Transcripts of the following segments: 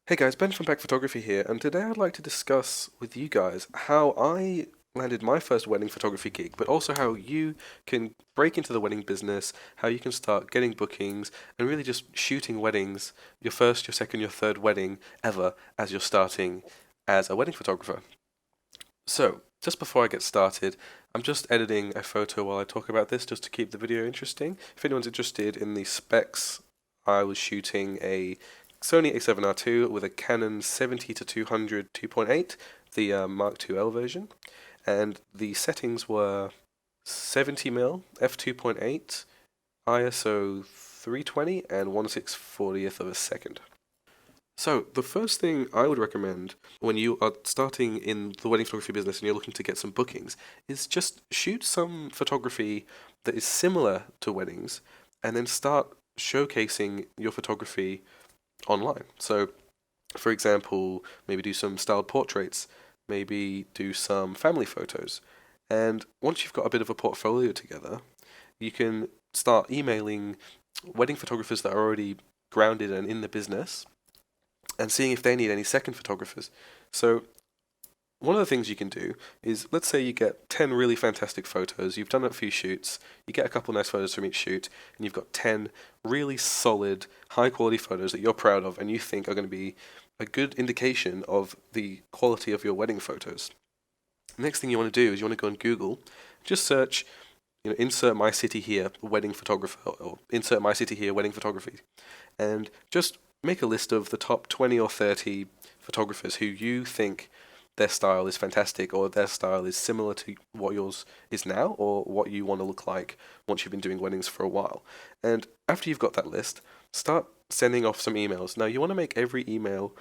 Hey guys, Ben from Pack Photography here, and today I'd like to discuss with you guys how I landed my first wedding photography gig, but also how you can break into the wedding business, how you can start getting bookings, and really just shooting weddings, your first, your second, your third wedding ever as you're starting as a wedding photographer. So, just before I get started, I'm just editing a photo while I talk about this just to keep the video interesting. If anyone's interested in the specs, I was shooting a Sony A7R II with a Canon 70 to 200 2.8, the Mark IIL version, and the settings were 70mm f2.8, ISO 320, and 1/640th of a second. So, the first thing I would recommend when you are starting in the wedding photography business and you're looking to get some bookings is just shoot some photography that is similar to weddings and then start showcasing your photography online. So, for example, maybe do some styled portraits, maybe do some family photos. And once you've got a bit of a portfolio together, you can start emailing wedding photographers that are already grounded and in the business and seeing if they need any second photographers. So one of the things you can do is, let's say you get 10 really fantastic photos, you've done a few shoots, you get a couple nice photos from each shoot, and you've got 10 really solid, high quality photos that you're proud of and you think are going to be a good indication of the quality of your wedding photos. The next thing you want to do is you want to go on Google, just search, insert my city here wedding photographer or insert my city here wedding photography, and just make a list of the top 20 or 30 photographers who you think their style is fantastic or their style is similar to what yours is now or what you want to look like once you've been doing weddings for a while. And after you've got that list, start sending off some emails. Now, you want to make every email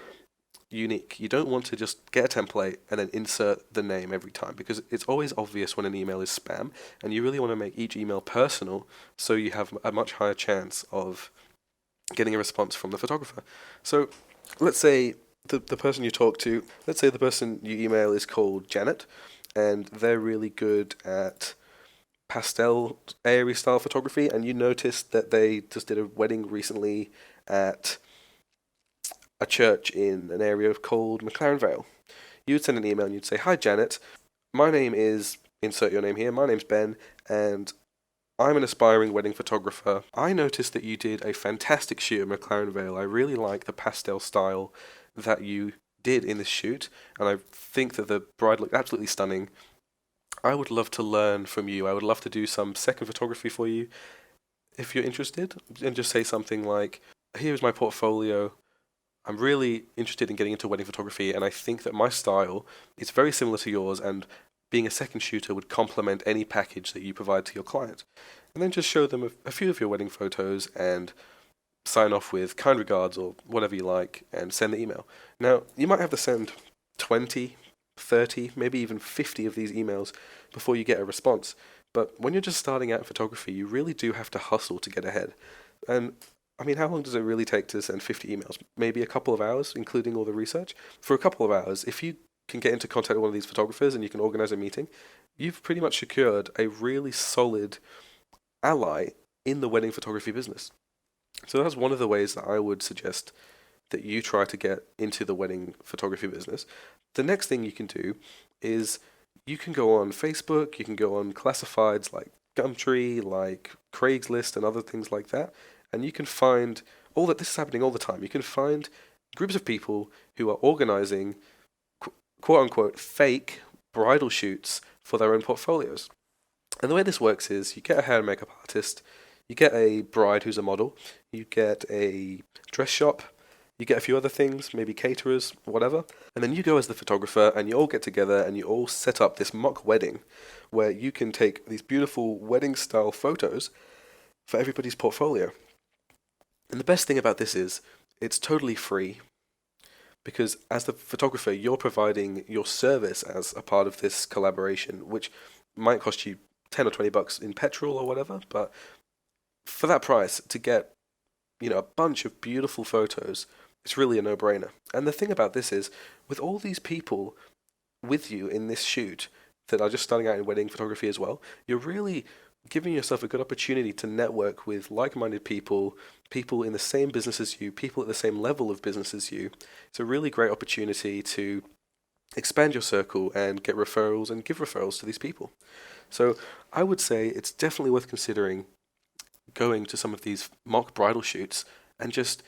unique. You don't want to just get a template and then insert the name every time because it's always obvious when an email is spam, and you really want to make each email personal so you have a much higher chance of getting a response from the photographer. So let's say the person you talk to, let's say the person you email is called Janet, and they're really good at pastel airy style photography, and you noticed that they just did a wedding recently at a church in an area called McLaren Vale. You would send an email and you'd say, "Hi Janet, my name is," insert your name here, "my name's Ben, and I'm an aspiring wedding photographer. I noticed that you did a fantastic shoot at McLaren Vale. I really like the pastel style that you did in this shoot, and I think that the bride looked absolutely stunning. I would love to learn from you. I would love to do some second photography for you if you're interested." And just say something like, "Here's my portfolio. I'm really interested in getting into wedding photography, and I think that my style is very similar to yours, and being a second shooter would complement any package that you provide to your client." And then just show them a few of your wedding photos and sign off with kind regards or whatever you like and send the email. Now, you might have to send 20, 30, maybe even 50 of these emails before you get a response. But when you're just starting out in photography, you really do have to hustle to get ahead. And I mean, how long does it really take to send 50 emails? Maybe a couple of hours, including all the research? For a couple of hours, if you can get into contact with one of these photographers and you can organize a meeting, you've pretty much secured a really solid ally in the wedding photography business. So that's one of the ways that I would suggest that you try to get into the wedding photography business. The next thing you can do is you can go on Facebook, you can go on classifieds like Gumtree, like Craigslist, and other things like that, and you can find all that this is happening all the time. You can find groups of people who are organizing quote unquote fake bridal shoots for their own portfolios. And the way this works is you get a hair and makeup artist, you get a bride who's a model, you get a dress shop, you get a few other things, maybe caterers, whatever, and then you go as the photographer and you all get together and you all set up this mock wedding where you can take these beautiful wedding style photos for everybody's portfolio. And the best thing about this is it's totally free because as the photographer, you're providing your service as a part of this collaboration, which might cost you 10 or 20 bucks in petrol or whatever, but for that price to get, a bunch of beautiful photos, it's really a no-brainer. And the thing about this is with all these people with you in this shoot that are just starting out in wedding photography as well, you're really giving yourself a good opportunity to network with like-minded people, people in the same business as you, people at the same level of business as you. It's a really great opportunity to expand your circle and get referrals and give referrals to these people. So I would say it's definitely worth considering going to some of these mock bridal shoots and just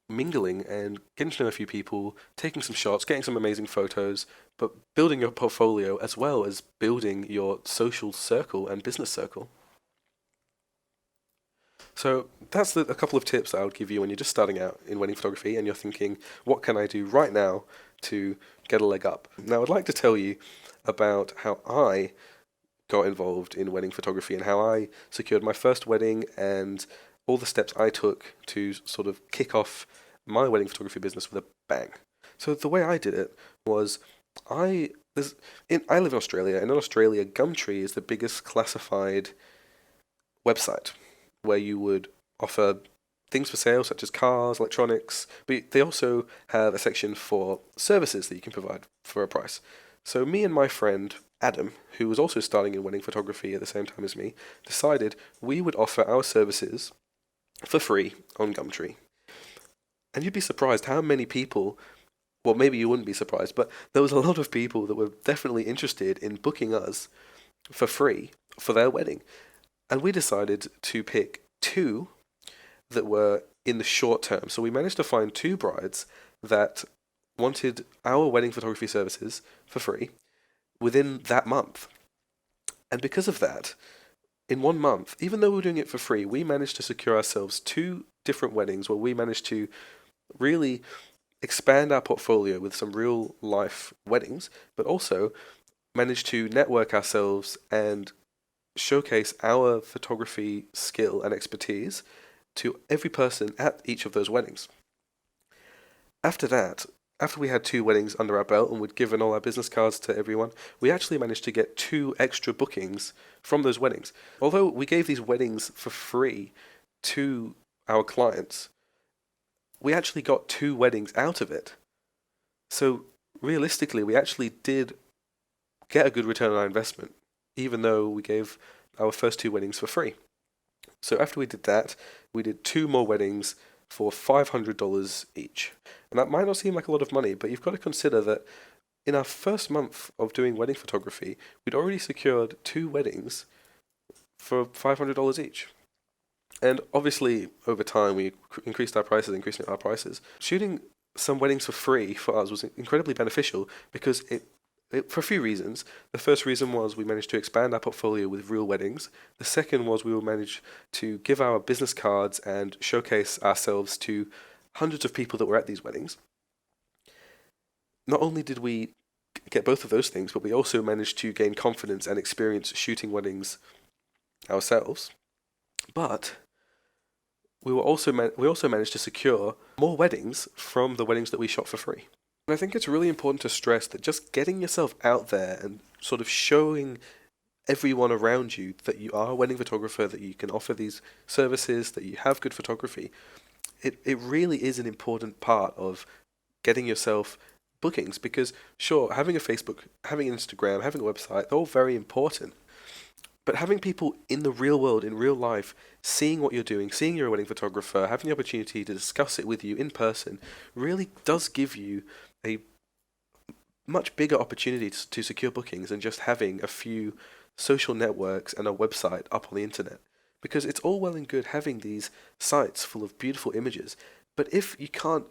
mingling and getting to know a few people, taking some shots, getting some amazing photos, but building your portfolio as well as building your social circle and business circle. So that's a couple of tips that I would give you when you're just starting out in wedding photography and you're thinking, what can I do right now to get a leg up? Now, I'd like to tell you about how I got involved in wedding photography and how I secured my first wedding and all the steps I took to sort of kick off my wedding photography business with a bang. So the way I did it was I live in Australia, and in Australia, Gumtree is the biggest classified website where you would offer things for sale such as cars, electronics, but they also have a section for services that you can provide for a price. So me and my friend Adam, who was also starting in wedding photography at the same time as me, decided we would offer our services for free on Gumtree. And you'd be surprised how many people, well, maybe you wouldn't be surprised, but there was a lot of people that were definitely interested in booking us for free for their wedding. And we decided to pick two that were in the short term. So we managed to find two brides that wanted our wedding photography services for free within that month. And because of that, in 1 month, even though we were doing it for free, we managed to secure ourselves two different weddings where we managed to really expand our portfolio with some real life weddings, but also managed to network ourselves and showcase our photography skill and expertise to every person at each of those weddings. After that, after we had two weddings under our belt and we'd given all our business cards to everyone, we actually managed to get 2 extra bookings from those weddings. Although we gave these weddings for free to our clients, we actually got 2 weddings out of it. So realistically, we actually did get a good return on our investment, even though we gave our first 2 weddings for free. So after we did that, we did 2 more weddings for $500 each. And that might not seem like a lot of money, but you've got to consider that in our first month of doing wedding photography, we'd already secured 2 weddings for $500 each. And obviously, over time, we increased our prices. Shooting some weddings for free for us was incredibly beneficial because for a few reasons. The first reason was we managed to expand our portfolio with real weddings. The second was we managed to give our business cards and showcase ourselves to hundreds of people that were at these weddings. Not only did we get both of those things, but we also managed to gain confidence and experience shooting weddings ourselves. But we also managed to secure more weddings from the weddings that we shot for free. And I think it's really important to stress that just getting yourself out there and sort of showing everyone around you that you are a wedding photographer, that you can offer these services, that you have good photography, it really is an important part of getting yourself bookings. Because sure, having a Facebook, having an Instagram, having a website, they're all very important. But having people in the real world, in real life, seeing what you're doing, seeing you're a wedding photographer, having the opportunity to discuss it with you in person, really does give you a much bigger opportunity to secure bookings than just having a few social networks and a website up on the internet. Because it's all well and good having these sites full of beautiful images, but if you can't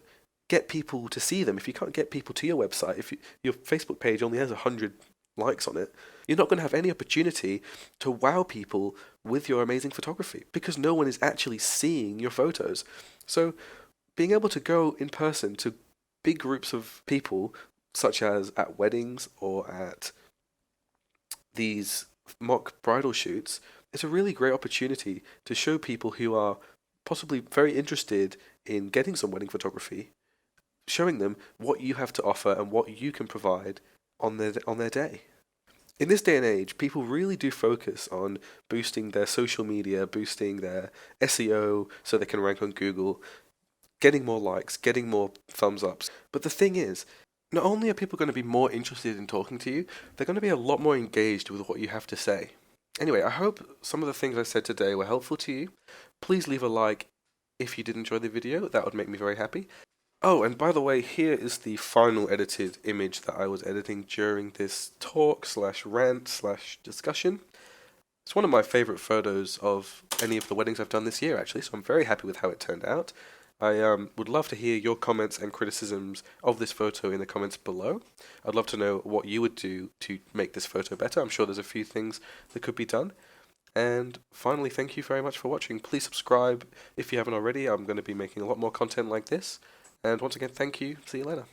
get people to see them, if you can't get people to your website, if your Facebook page only has 100 likes on it, you're not going to have any opportunity to wow people with your amazing photography because no one is actually seeing your photos. So being able to go in person to big groups of people, such as at weddings or at these mock bridal shoots, it's a really great opportunity to show people who are possibly very interested in getting some wedding photography, showing them what you have to offer and what you can provide on their day. In this day and age, people really do focus on boosting their social media, boosting their SEO so they can rank on Google, getting more likes, getting more thumbs ups. But the thing is, not only are people going to be more interested in talking to you, they're going to be a lot more engaged with what you have to say. Anyway, I hope some of the things I said today were helpful to you. Please leave a like if you did enjoy the video, that would make me very happy. Oh, and by the way, here is the final edited image that I was editing during this talk slash rant slash discussion. It's one of my favorite photos of any of the weddings I've done this year, actually, so I'm very happy with how it turned out. I would love to hear your comments and criticisms of this photo in the comments below. I'd love to know what you would do to make this photo better. I'm sure there's a few things that could be done. And finally, thank you very much for watching. Please subscribe if you haven't already. I'm going to be making a lot more content like this. And once again, thank you. See you later.